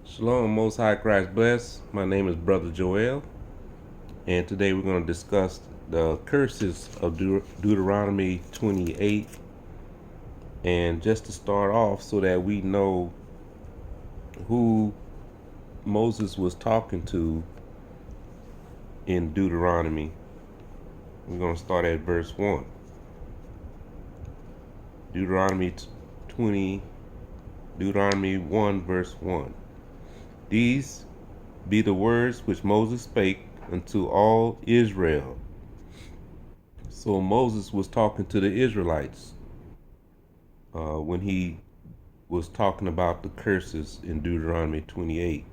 Shalom, Most High Christ bless. My name is Brother Joel, and today we're going to discuss the curses of Deuteronomy 28. And just to start off, so that we know who Moses was talking to in Deuteronomy, we're going to start at verse 1. Deuteronomy 20, Deuteronomy 1, verse 1. These be the words which Moses spake unto all Israel. So Moses was talking to the Israelites when he was talking about the curses in Deuteronomy 28.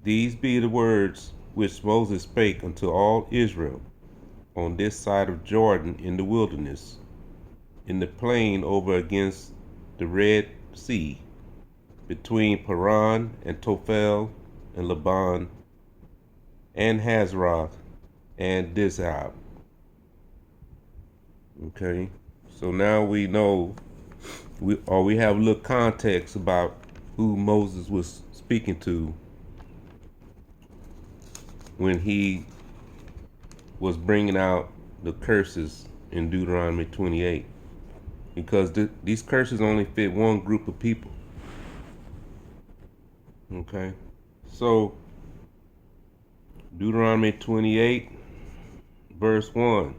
These be the words which Moses spake unto all Israel on this side of Jordan in the wilderness, in the plain over against the Red Sea, between Paran and Tophel and Laban and Hazeroth and Dizab. Okay, so now we know, we have a little context about who Moses was speaking to when he was bringing out the curses in Deuteronomy 28, because these curses only fit one group of people. Okay, so Deuteronomy 28, verse 1.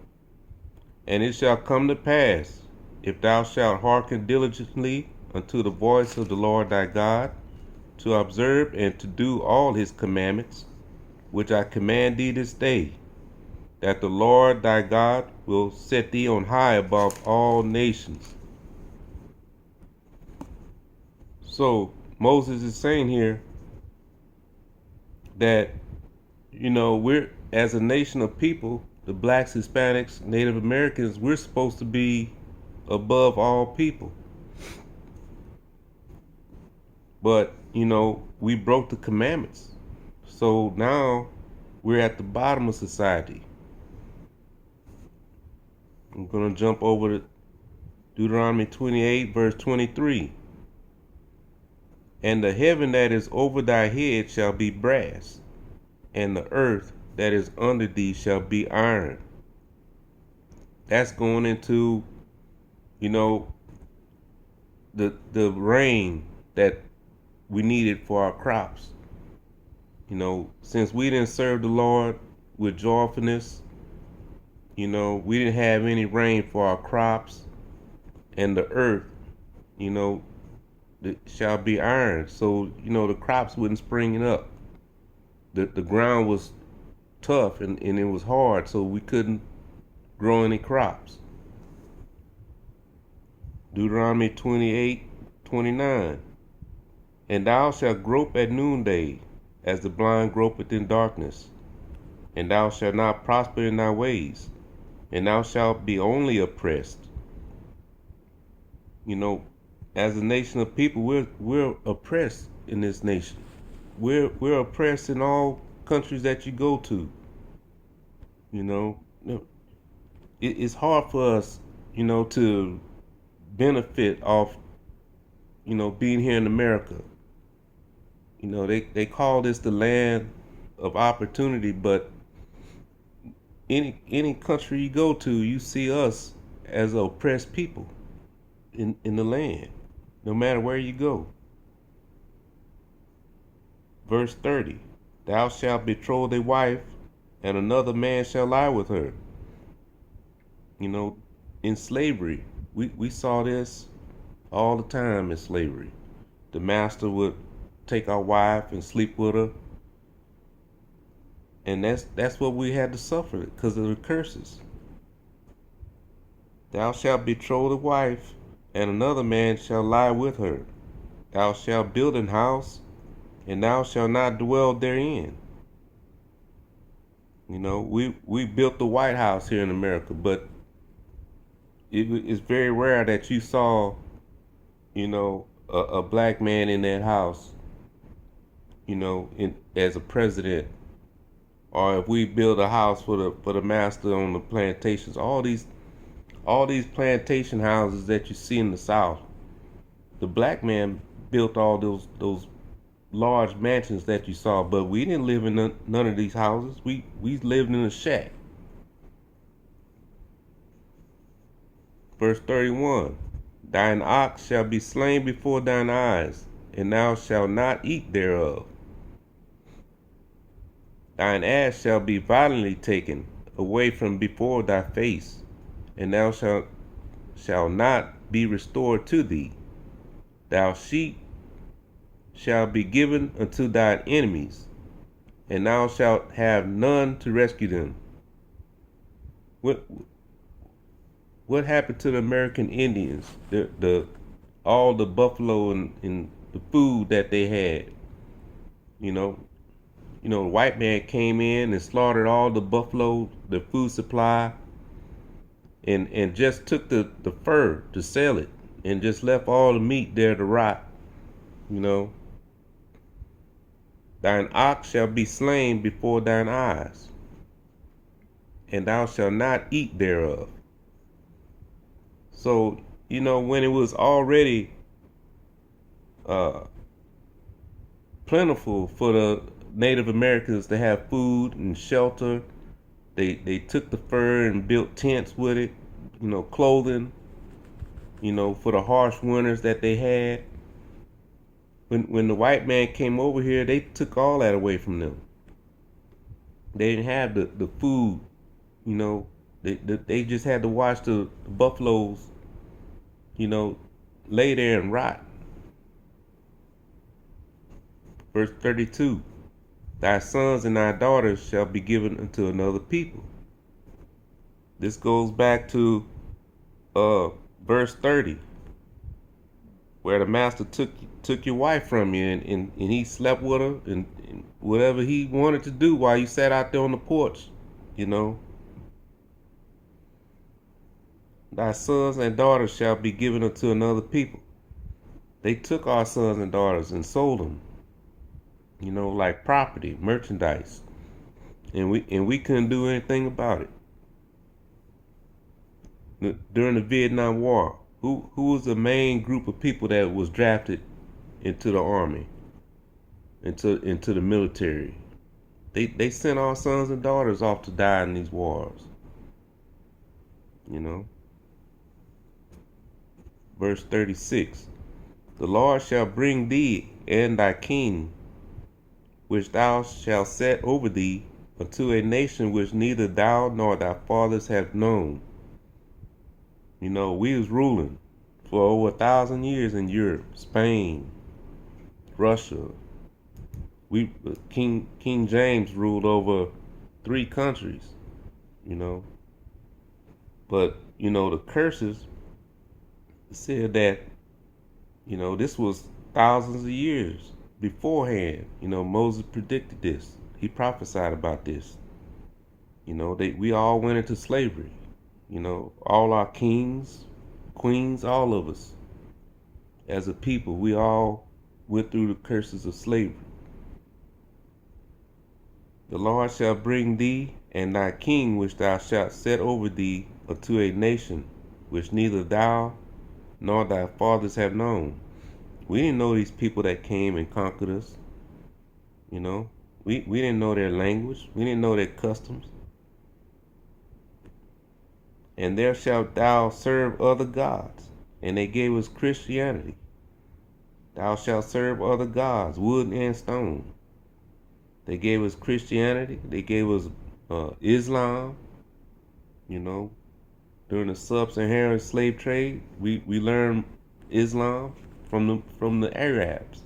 And it shall come to pass, if thou shalt hearken diligently unto the voice of the Lord thy God, to observe and to do all his commandments, which I command thee this day, that the Lord thy God will set thee on high above all nations. So Moses is saying here that, we're, as a nation of people, the blacks, Hispanics, Native Americans, we're supposed to be above all people. But, we broke the commandments. So now we're at the bottom of society. I'm going to jump over to Deuteronomy 28, verse 23. And the heaven that is over thy head shall be brass, and the earth that is under thee shall be iron. That's going into, the rain that we needed for our crops. Since we didn't serve the Lord with joyfulness, we didn't have any rain for our crops, and the earth, it shall be iron. So, the crops wouldn't spring up. The ground was tough and it was hard, so we couldn't grow any crops. Deuteronomy 28:29. And thou shalt grope at noonday, as the blind gropeth in darkness. And thou shalt not prosper in thy ways, and thou shalt be only oppressed. As a nation of people, we're oppressed in this nation. We're oppressed in all countries that you go to. It's hard for us, to benefit off, being here in America. They call this the land of opportunity, but any country you go to, you see us as oppressed people in the land, no matter where you go. Verse 30. Thou shalt betroth a wife, and another man shall lie with her. In slavery, we saw this all the time in slavery. The master would take our wife and sleep with her. And that's what we had to suffer because of the curses. Thou shalt betroth a wife, and another man shall lie with her. Thou shalt build an house, and thou shalt not dwell therein. We built the White House here in America, but it's very rare that you saw, a black man in that house, as a president, or if we build a house for the master on the plantations. All these plantation houses that you see in the South, the black man built all those large mansions that you saw, but we didn't live in none of these houses. We lived in a shack. Verse 31. Thine ox shall be slain before thine eyes, and thou shalt not eat thereof. Thine ass shall be violently taken away from before thy face, and thou shalt not be restored to thee. Thy sheep shall be given unto thine enemies, and thou shalt have none to rescue them. What happened to the American Indians? The all the buffalo and the food that they had. You know, the white man came in and slaughtered all the buffalo, the food supply, and just took the fur to sell it, and just left all the meat there to rot. You know, thine ox shall be slain before thine eyes, and thou shalt not eat thereof. So, when it was already plentiful for the Native Americans to have food and shelter, they took the fur and built tents with it, clothing, for the harsh winters that they had. When the white man came over here, they took all that away from them. They didn't have the food, they just had to watch the buffaloes, lay there and rot. Verse 32, thy sons and thy daughters shall be given unto another people. This goes back to verse 30, where the master took your wife from you, and he slept with her, and whatever he wanted to do while you sat out there on the porch, Thy sons and daughters shall be given unto another people. They took our sons and daughters and sold them, like property, merchandise, and we couldn't do anything about it. During the Vietnam War, who was the main group of people that was drafted into the army, into the military? They sent our sons and daughters off to die in these wars. Verse 36, the Lord shall bring thee and thy king, which thou shalt set over thee, unto a nation which neither thou nor thy fathers have known. We was ruling for over 1,000 years in Europe, Spain, Russia. King James ruled over 3 countries, But, the curses said that, this was thousands of years beforehand. Moses predicted this. He prophesied about this. We all went into slavery. All our kings, queens, all of us as a people, we all went through the curses of slavery. The Lord shall bring thee and thy king, which thou shalt set over thee, unto a nation which neither thou nor thy fathers have known. We didn't know these people that came and conquered us. We didn't know their language. We didn't know their customs. And there shalt thou serve other gods. And they gave us Christianity. Thou shalt serve other gods, wood and stone. They gave us Christianity. They gave us Islam. During the sub-Saharan slave trade, we learned Islam from the Arabs.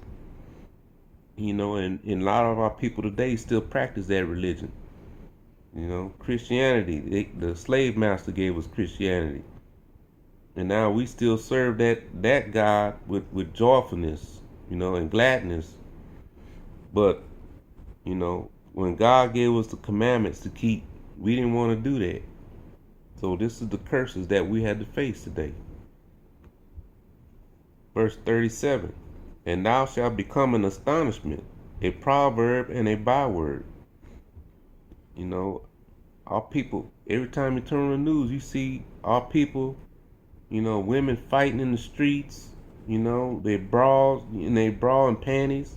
And a lot of our people today still practice that religion. Christianity, the slave master gave us Christianity. And now we still serve that God with joyfulness, and gladness. But, when God gave us the commandments to keep, we didn't want to do that. So this is the curses that we had to face today. Verse 37, and thou shalt become an astonishment, a proverb and a byword. Our people, every time you turn on the news, you see our people, women fighting in the streets, they brawl in panties,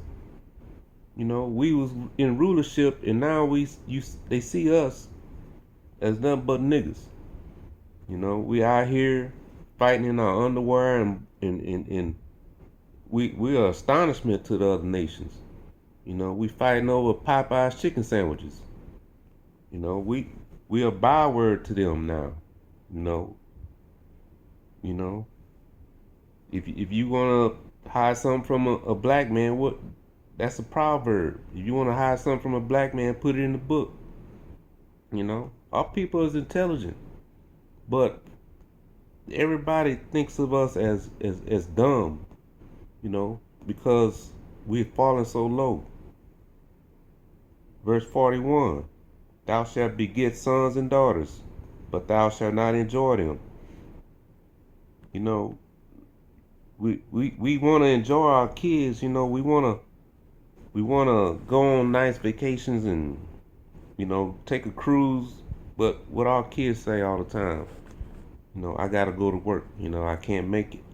You know, we was in rulership, and now they see us as nothing but niggas. You know, we out here fighting in our underwear, and we are astonishment to the other nations. You know, we fighting over Popeye's chicken sandwiches. You know, we a byword to them now. You know, you know, if you wanna hide something from a black man, what? That's a proverb. If you wanna hide something from a black man, put it in the book. You know, our people is intelligent, but everybody thinks of us as dumb. You know, because we've fallen so low. Verse 41. Thou shalt beget sons and daughters, but thou shalt not enjoy them. You know, we want to enjoy our kids. You know, we wanna go on nice vacations and take a cruise. But what our kids say all the time, I gotta go to work. I can't make it.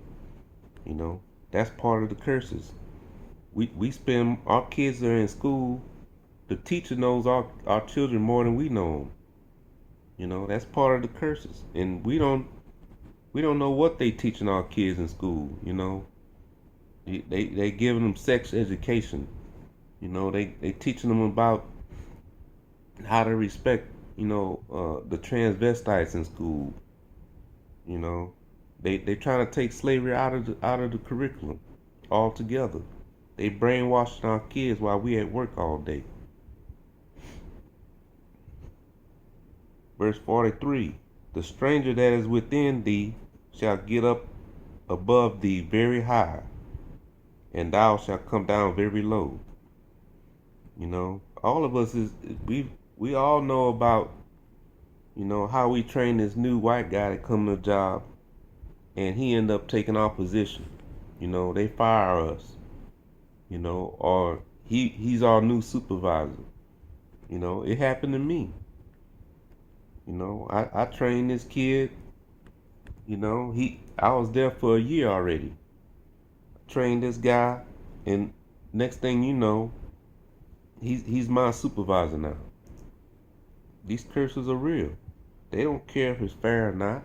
You know, that's part of the curses. We spend our kids are in school. The teacher knows our children more than we know them. That's part of the curses, and we don't know what they teaching our kids in school. They giving them sex education. They teaching them about how to respect the transvestites in school. They trying to take slavery out of the curriculum altogether. They brainwashing our kids while we at work all day. Verse 43. The stranger that is within thee shall get up above thee very high, and thou shalt come down very low. All of us we all know about how we train this new white guy to come to the job, and he end up taking our position. They fire us. Or he's our new supervisor. It happened to me. I trained this kid. I was there for a year already. Trained this guy, and next thing you know, he's my supervisor now. These curses are real. They don't care if it's fair or not.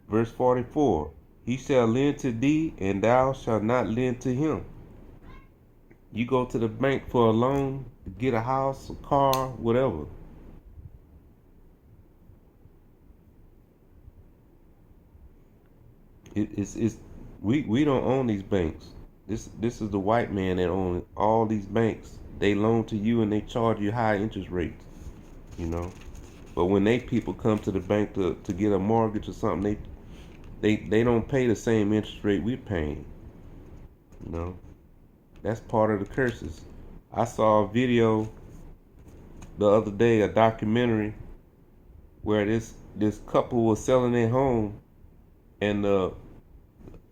Verse 44. He shall lend to thee, and thou shalt not lend to him. You go to the bank for a loan, get a house, a car, whatever. We don't own these banks. This is the white man that owns all these banks. They loan to you and they charge you high interest rates. But when they people come to the bank to get a mortgage or something, they don't pay the same interest rate we're paying. That's part of the curses. I saw a video the other day, a documentary, where this couple was selling their home, and the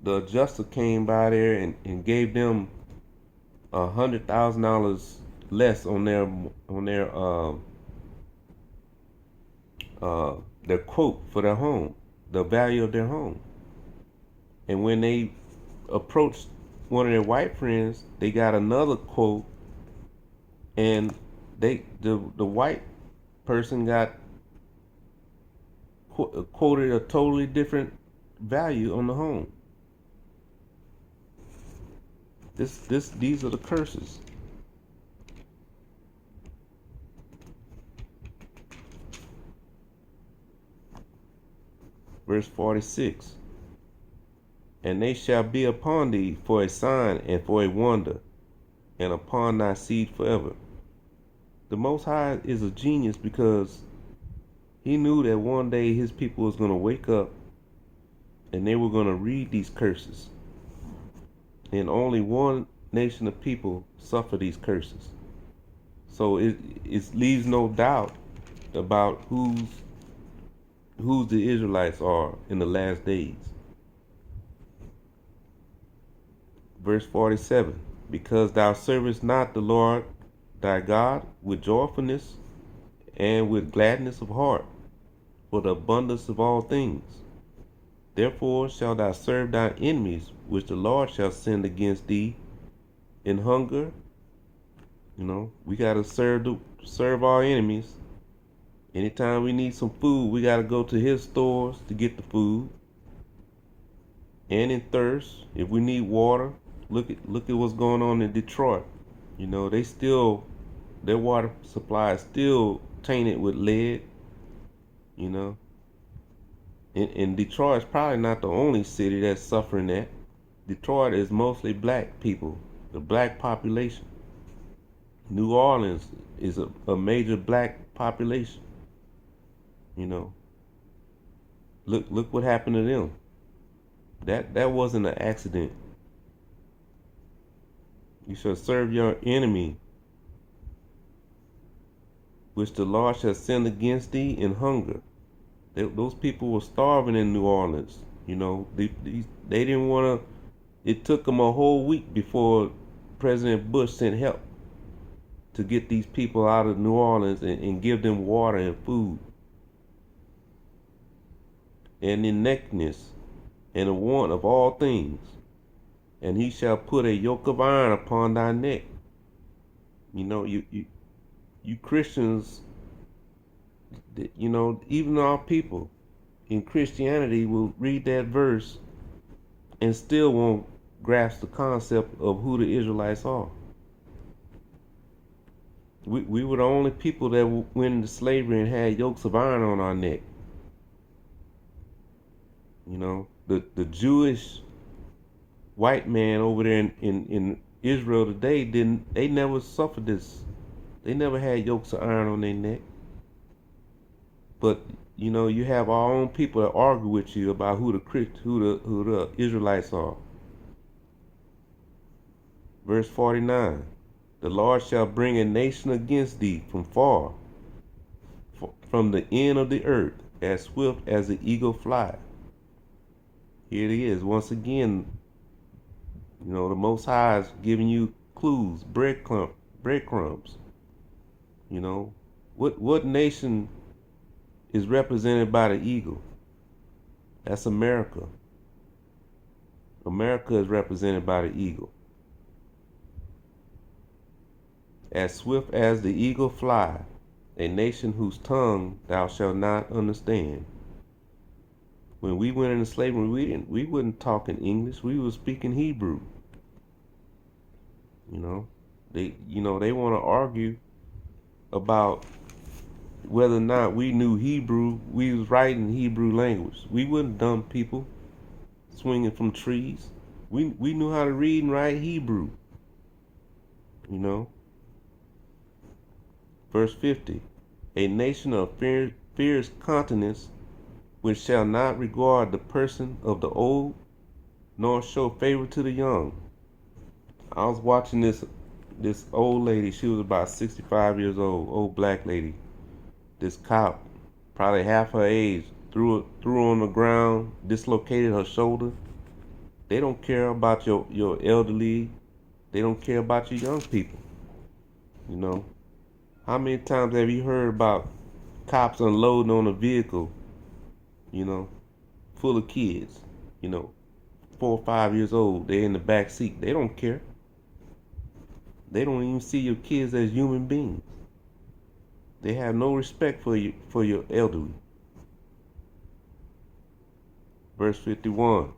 adjuster came by there and gave them $100,000 less on their quote for their home, the value of their home. And when they approached one of their white friends, they got another quote, and the white person got quoted a totally different value on the home. These are the curses. Verse 46. And they shall be upon thee for a sign and for a wonder, and upon thy seed forever. The Most High is a genius, because he knew that one day his people was going to wake up and they were going to read these curses. And only one nation of people suffer these curses. So it leaves no doubt about whose the Israelites are in the last days. Verse 47. Because thou servest not the Lord thy God with joyfulness and with gladness of heart, for the abundance of all things. Therefore shalt thou serve thine enemies, which the Lord shall send against thee in hunger. We gotta serve our enemies. Anytime we need some food, we gotta go to his stores to get the food. And in thirst, if we need water, look at what's going on in Detroit. Their water supply is still tainted with lead. You know, and Detroit is probably not the only city that's suffering that. Detroit is mostly black people, the black population. New Orleans is a major black population. You know, look what happened to them. That wasn't an accident. You shall serve your enemy, which the Lord shall send against thee in hunger. Those people were starving in New Orleans. They didn't want to. It took them a whole week before President Bush sent help to get these people out of New Orleans and give them water and food. And in nakedness and a want of all things, and he shall put a yoke of iron upon thy neck. You Christians, even our people in Christianity will read that verse and still won't grasp the concept of who the Israelites are. We were the only people that went into slavery and had yokes of iron on our neck. The Jewish white man over there in Israel today they never suffered this. They never had yokes of iron on their neck. But you have our own people that argue with you about who the Israelites are. Verse 49. The Lord shall bring a nation against thee from far, from the end of the earth, as swift as the eagle fly. Here it is once again. The Most High is giving you clues, breadcrumbs. What nation is represented by the eagle? That's America. America is represented by the eagle. As swift as the eagle fly, a nation whose tongue thou shalt not understand. When we went into slavery, we wouldn't talk in English. We were speaking Hebrew. They want to argue about whether or not we knew Hebrew. We was writing Hebrew language. We wasn't dumb people swinging from trees. We knew how to read and write Hebrew. Verse 50. A nation of fierce countenance, which shall not regard the person of the old, nor show favor to the young. I was watching this old lady. She was about 65 years old black lady. This cop, probably half her age, threw her on the ground, dislocated her shoulder. They don't care about your elderly. They don't care about your young people. How many times have you heard about cops unloading on a vehicle, full of kids, 4 or 5 years old? They're in the back seat. They don't care. They don't even see your kids as human beings. They have no respect for your elderly. Verse 51.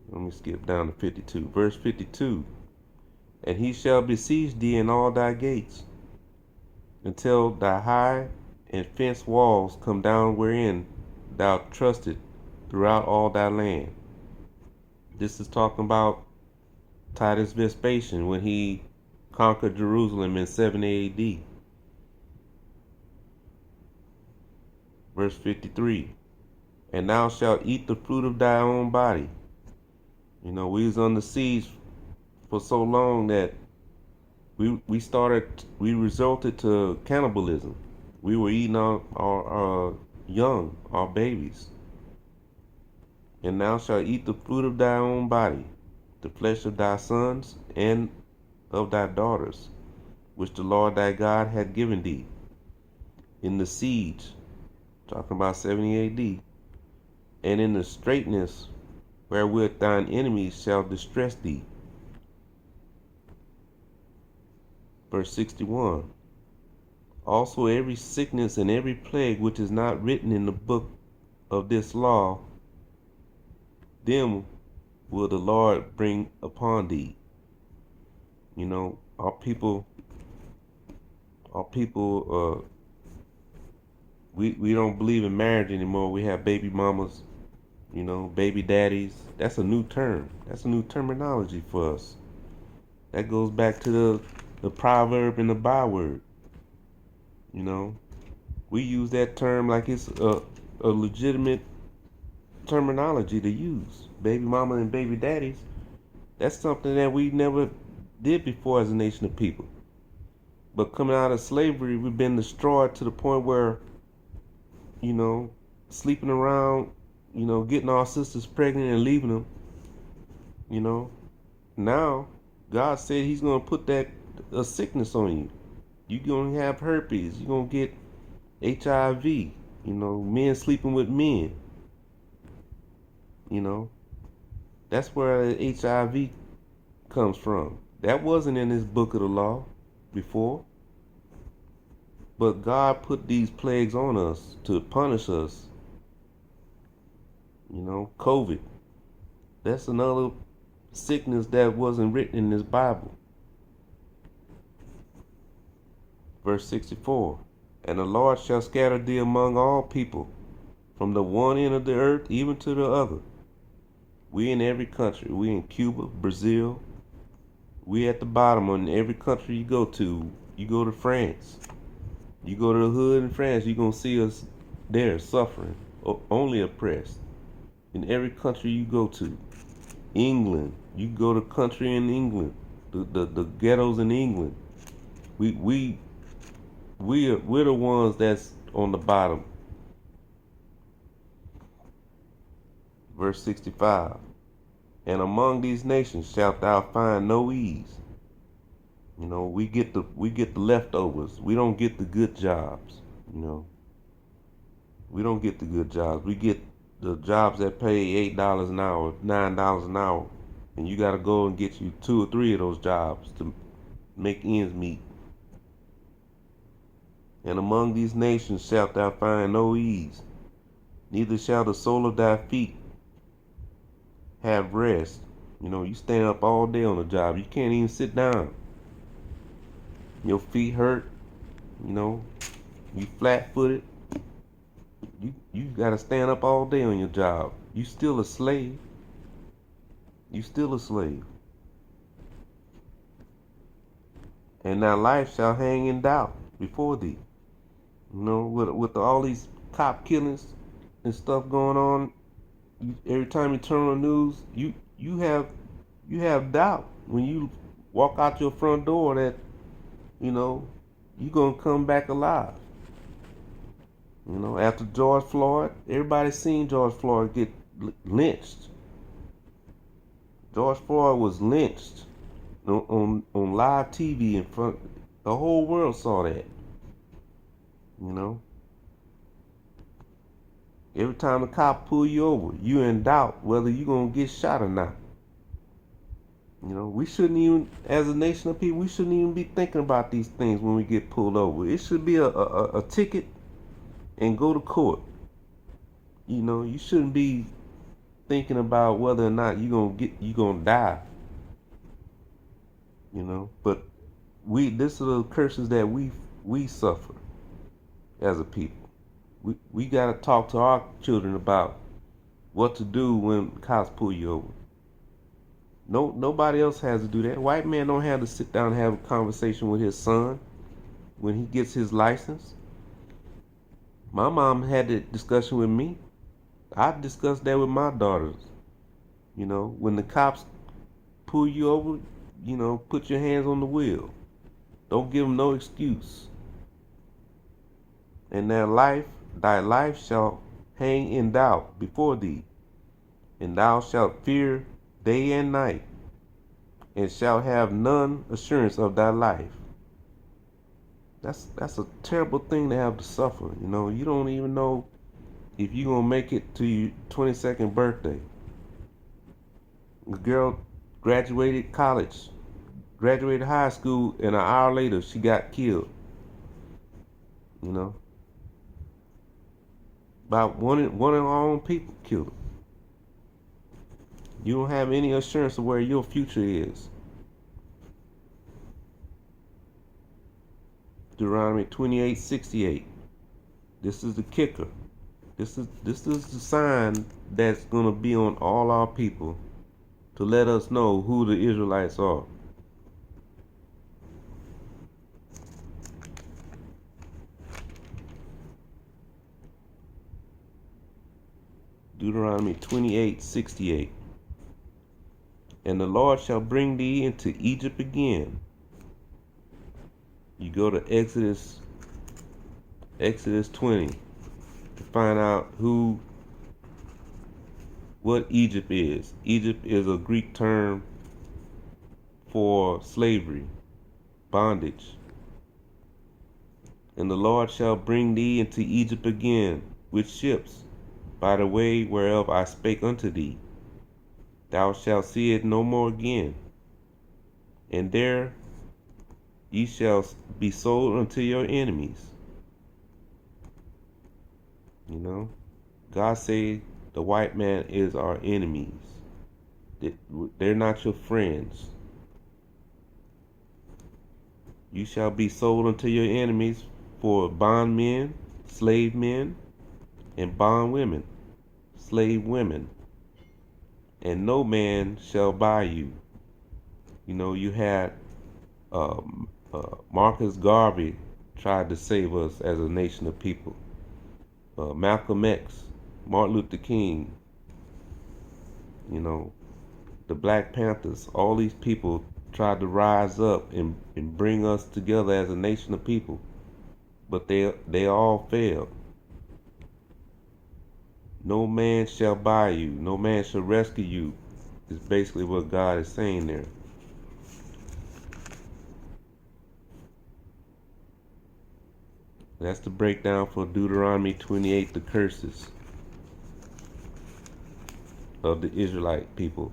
Let me skip down to 52. Verse 52. And he shall besiege thee in all thy gates, until thy high and fenced walls come down wherein thou trusted throughout all thy land. This is talking about Titus Vespasian when he conquered Jerusalem in 70 AD. Verse 53. And thou shalt eat the fruit of thy own body. We was under siege for so long that we resorted to cannibalism. We were eating our young, our babies. And thou shalt eat the fruit of thy own body, the flesh of thy sons and of thy daughters, which the Lord thy God hath given thee. In the siege, talking about 70 AD, and in the straightness wherewith thine enemies shall distress thee. Verse 61. Also every sickness and every plague which is not written in the book of this law, them will the Lord bring upon thee. You know, we don't believe in marriage anymore. We have baby mamas, baby daddies. That's a new term. That's a new terminology for us. That goes back to the proverb and the byword. We use that term like it's a legitimate terminology to use. Baby mama and baby daddies. That's something that we never did before as a nation of people. But coming out of slavery, we've been destroyed to the point where, sleeping around, getting our sisters pregnant and leaving them. Now, God said He's going to put a sickness on you. You're going to have herpes. You're going to get HIV. Men sleeping with men. That's where HIV comes from. That wasn't in this book of the law before. But God put these plagues on us to punish us. COVID. That's another sickness that wasn't written in this Bible. Verse 64. And the Lord shall scatter thee among all people, from the one end of the earth even to the other. We in every country. We in Cuba, Brazil. We at the bottom in every country you go to. You go to France. You go to the hood in France, you're going to see us there suffering, only oppressed. In every country you go to. England, you go to country in England, the ghettos in England. We're the ones that's on the bottom. Verse 65. And among these nations shalt thou find no ease. We get the leftovers. We don't get the good jobs. We don't get the good jobs. We get the jobs that pay $8 an hour, $9 an hour, and you got to go and get you 2 or 3 of those jobs to make ends meet. And among these nations shalt thou find no ease, neither shall the sole of thy feet have rest. You stand up all day on the job. You can't even sit down. Your feet hurt. You flat-footed. You gotta stand up all day on your job. You still a slave. You still a slave. And thy life shall hang in doubt before thee. With all these cop killings and stuff going on, every time you turn on the news, you have doubt when you walk out your front door that you're gonna come back alive. After George Floyd, everybody's seen George Floyd get lynched. George Floyd was lynched on live TV in front. The whole world saw that. Every time a cop pull you over, you in doubt whether you're gonna get shot or not. We shouldn't even, as a nation of people, we shouldn't even be thinking about these things when we get pulled over. It should be a ticket and go to court. You shouldn't be thinking about whether or not you're gonna die. But this are the curses that we suffer as a people. We gotta talk to our children about what to do when cops pull you over. Nobody else has to do that. White man don't have to sit down and have a conversation with his son when he gets his license. My mom had that discussion with me. I discussed that with my daughters. When the cops pull you over, put your hands on the wheel. Don't give them no excuse. And thy life shall hang in doubt before thee, and thou shalt fear day and night, and shalt have none assurance of thy life. That's a terrible thing to have to suffer. You don't even know if you gonna make it to your 22nd birthday, the girl graduated college, graduated high school, and an hour later she got killed. You know, by one of our own people killed her. You don't have any assurance of where your future is. Deuteronomy 28:68. This is the kicker. This is the sign that's gonna be on all our people to let us know who the Israelites are. Deuteronomy 28:68. And the Lord shall bring thee into Egypt again. You go to Exodus 20 to find out what Egypt is. Egypt is a Greek term for slavery, bondage. And the Lord shall bring thee into Egypt again with ships, by the way whereof I spake unto thee. Thou shalt see it no more again. And there ye shall be sold unto your enemies. You know, God say the white man is our enemies. They're not your friends. You shall be sold unto your enemies for bondmen, slave men, and bondwomen, slave women. And no man shall buy you. You know, you had Marcus Garvey tried to save us as a nation of people. Malcolm X, Martin Luther King, you know, the Black Panthers, all these people tried to rise up and bring us together as a nation of people, but they all failed. No man shall buy you, no man shall rescue you, is basically what God is saying there. That's the breakdown for Deuteronomy 28, the curses of the Israelite people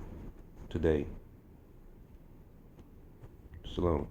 today. Shalom.